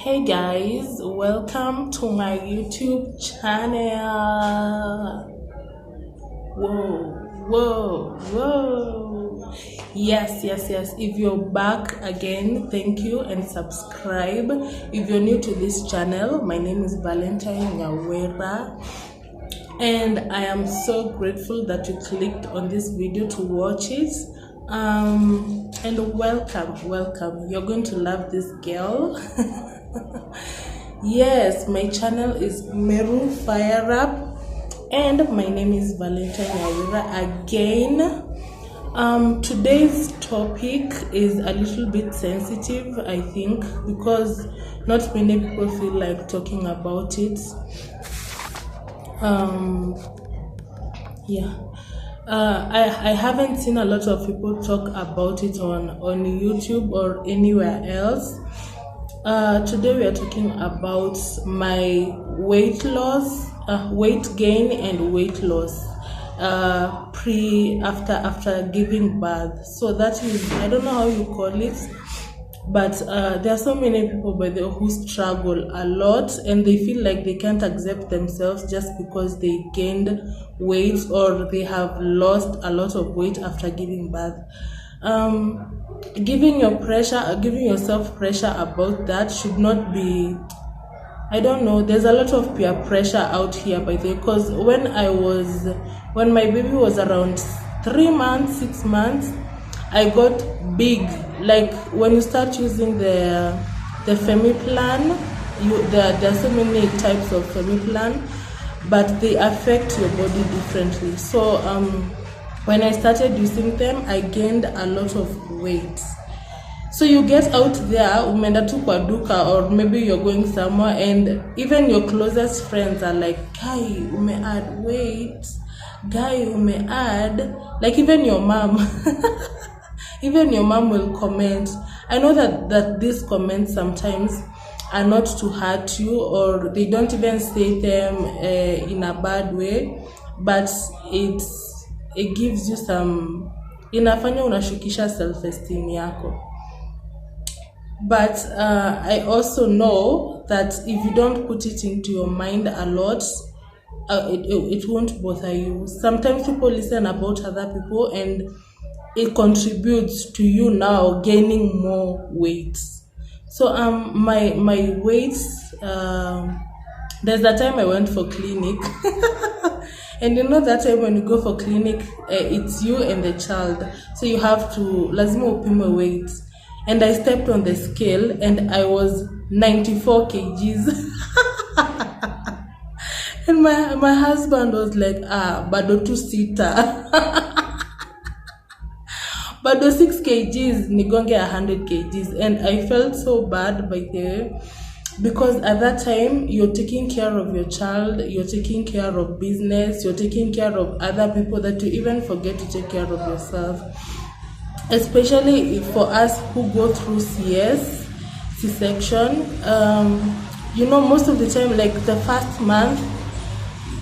Hey guys, welcome to my YouTube channel. Whoa. Yes. If you're back again, thank you and subscribe. If you're new to this channel, my name is Valentine Nyawera. And I am so grateful that you clicked on this video to watch it. And welcome. You're going to love this girl. Yes, my channel is Meru Fire Up, and my name is Valentine Nyawera again. Today's topic is a little bit sensitive, I think, because not many people feel like talking about it. I haven't seen a lot of people talk about it on YouTube or anywhere else. Today we are talking about my weight loss, weight gain and weight loss after giving birth. So that is, I don't know how you call it, but there are so many people by the who struggle a lot and they feel like they can't accept themselves just because they gained weight or they have lost a lot of weight after giving birth. Giving yourself pressure about that should not be, I don't know, there's a lot of peer pressure out here by the way, because when my baby was around 6 months, I got big. Like when you start using the Femiplan, there are so many types of Femiplan, but they affect your body differently. So when I started using them, I gained a lot of weight. So you get out there, umeenda tu kwa duka, or maybe you're going somewhere and even your closest friends are like, guy, ume add weight, guy, ume add, like even your mom. Even your mom will comment. I know that these comments sometimes are not to hurt you, or they don't even say them in a bad way, but it gives you some, inafanya unashukisha self-esteem yako. But I also know that if you don't put it into your mind a lot, it won't bother you. Sometimes people listen about other people and it contributes to you now gaining more weight. So my weight, there's that time I went for clinic. And you know that time when you go for clinic, it's you and the child, so you have to lazima upime weight. And I stepped on the scale and I was 94 kgs. And my husband was like, bado tu sita. But the 6 kgs, nigonge 100 kgs. And I felt so bad by the way, because at that time, you're taking care of your child, you're taking care of business, you're taking care of other people that you even forget to take care of yourself. Especially for us who go through C-section, most of the time, like the first month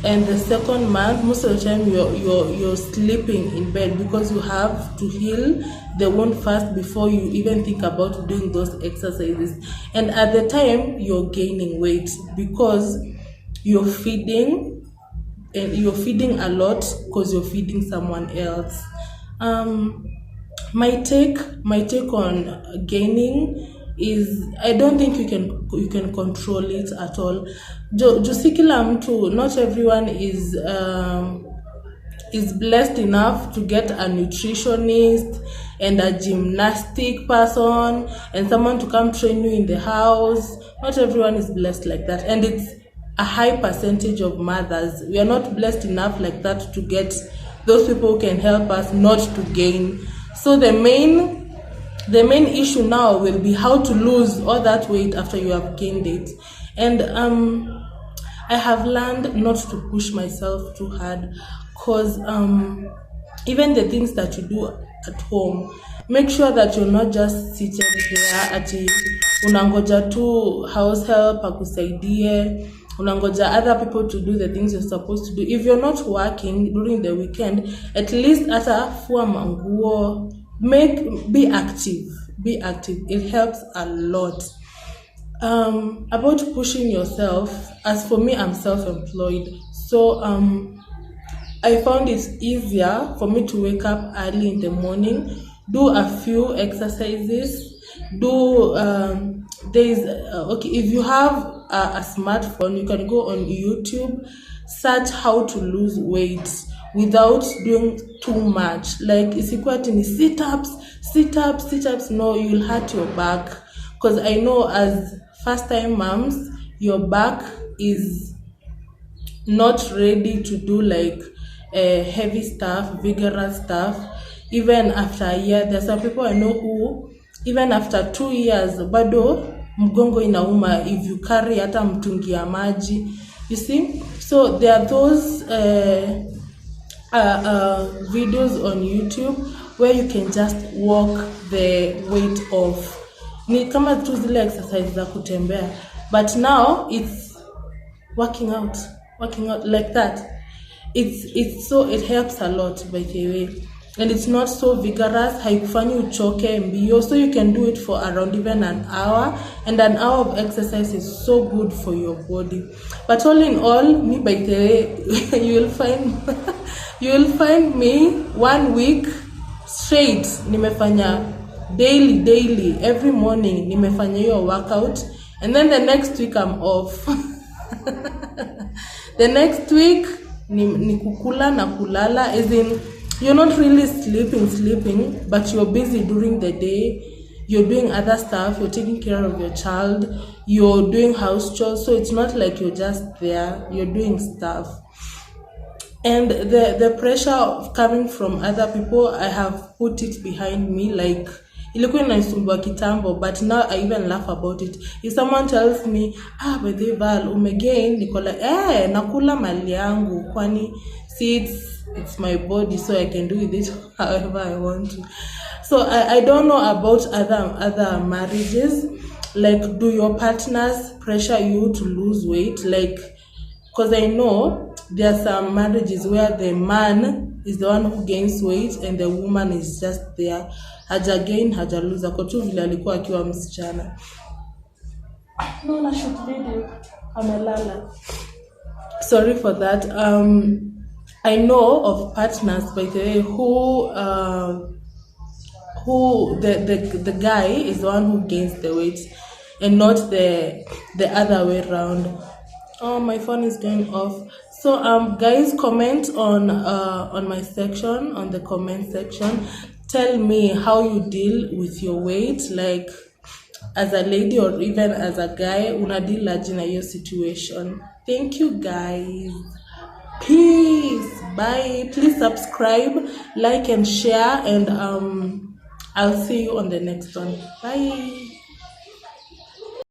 and the second month, most of the time you're sleeping in bed because you have to heal the wound first before you even think about doing those exercises. And at the time you're gaining weight because you're feeding, and you're feeding a lot because you're feeding someone else. My take on gaining is, I don't think you can control it at all. Kila mtu, not everyone is blessed enough to get a nutritionist and a gymnastic person and someone to come train you in the house. Not everyone is blessed like that, and it's a high percentage of mothers. We are not blessed enough like that to get those people who can help us not to gain. So the main issue now will be how to lose all that weight after you have gained it. And I have learned not to push myself too hard, because even the things that you do at home, make sure that you're not just sitting here ati unangoja tu house help akusaidie, unangoja other people to do the things you're supposed to do. If you're not working during the weekend, at least ata fua manguo, be active. It helps a lot. About pushing yourself, as for me, I'm self-employed, so I found it easier for me to wake up early in the morning, do a few exercises, do there's okay, if you have a smartphone, you can go on YouTube, search how to lose weight without doing too much. Like isikuwa ati ni sit ups. No, you'll hurt your back, because I know as first time moms, your back is not ready to do like heavy stuff, vigorous stuff. Even after a year, there's some people I know who even after 2 years bado mgongo inauma if you carry hata mtungi ya maji, you see. So there are those videos on YouTube where you can just walk the weight off. Ni kama tu zile exercise za kutembea, but now it's working out like that. It's so it helps a lot, by the way, and it's not so vigorous, haikufanyi uchoke mbio, so you can do it for around even an hour, and an hour of exercise is so good for your body. But all in all, me, by the way, you will find me 1 week straight nimefanya daily every morning nimefanya hiyo workout, and then the next week I'm off. The next week ni kukula na kulala, as in you're not really sleeping, but you're busy during the day, you're doing other stuff, you're taking care of your child, you're doing house chores, so it's not like you're just there, you're doing stuff. And the pressure of coming from other people, I have put it behind me. Like ilikuwa inanisumbua kitambo, but now I even laugh about it. If someone tells me, by the Val umegain, niko like, nakula mali yangu, kwani see it's my body, so I can do with it however I want to. So I don't know about other marriages, like do your partners pressure you to lose weight? Like, because I know there are some marriages where the man is the one who gains weight and the woman is just there, haja gain haja lose, ako tu vile alikuwa akiwa msichana. No, na shoot video amelala, sorry for that. I know of partners, by the way, who the guy is the one who gains the weight and not the other way around. Oh, my phone is going off. So guys, comment on my section, on the comment section. Tell me how you deal with your weight, like as a lady or even as a guy, una deal aje na your situation. Thank you guys. Peace. Bye. Please subscribe, like and share, and I'll see you on the next one. Bye.